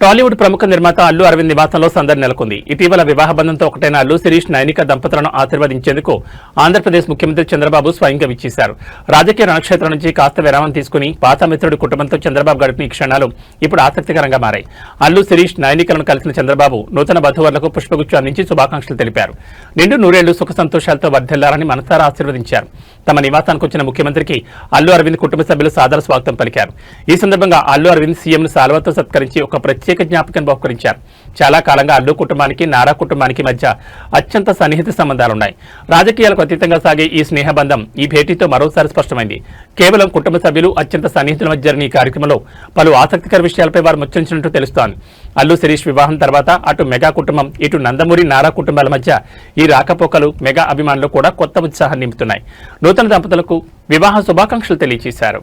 టాలీవుడ్ ప్రముఖ నిర్మాత అల్లు అరవింద్ నివాసంలో సందడి నెలకొంది. ఇటీవల వివాహ బంధంతో ఒకటైన అల్లు శిరీష్ నైనిక దంపతులను ఆశీర్వదించేందుకు ఆంధ్రప్రదేశ్ ముఖ్యమంత్రి చంద్రబాబు స్వయంగా విచ్చేశారు. రాజకీయ రణక్షేత్రం నుంచి కాస్త విరామం తీసుకుని పాత మిత్రుడి కుటుంబంతో చంద్రబాబు గడిపిన ఈ క్షణాలు ఇప్పుడు ఆసక్తికరంగా మారాయి. అల్లు శిరీష్ నైనికలను కలిసిన చంద్రబాబు నూతన వధువర్లకు పుష్పగుచ్చం అందించి శుభాకాంక్షలు తెలిపారు. నిండు నూరేళ్లు సుఖ సంతోషాలతో వర్ధిల్లారని మనసారా ఆశీర్వదించారు. తమ నివాసానికి వచ్చిన ముఖ్యమంత్రికి అల్లు అరవింద్ కుటుంబ సభ్యులు సాదర స్వాగతం పలికారు. ఈ సందర్భంగా అల్లు అరవింద్ సీఎంను శాలువాతో సత్కరించి ఒక ప్రత్యేక జ్ఞాపకం బహుకరించారు. చాలా కాలంగా అల్లు కుటుంబానికి నారా కుటుంబానికి మధ్య అత్యంత సన్నిహిత సంబంధాలున్నాయి. రాజకీయాలకు అతీతంగా సాగే ఈ స్నేహబంధం ఈ భేటీతో మరోసారి స్పష్టమైంది. కేవలం కుటుంబ సభ్యులు అత్యంత సన్నిహితుల మధ్య జరిగిన ఈ కార్యక్రమంలో పలు ఆసక్తికర విషయాలపై వారు ముచ్చరించినట్టు తెలుస్తోంది. అల్లు శిరీష్ వివాహం తర్వాత అటు మెగా కుటుంబం ఇటు నందమూరి నారా కుటుంబాల మధ్య ఈ రాకపోకలు మెగా అభిమానులు కూడా కొత్త ఉత్సాహం నింపుతున్నాయి. నూతన దంపతులకు వివాహ శుభాకాంక్షలు తెలియజేశారు.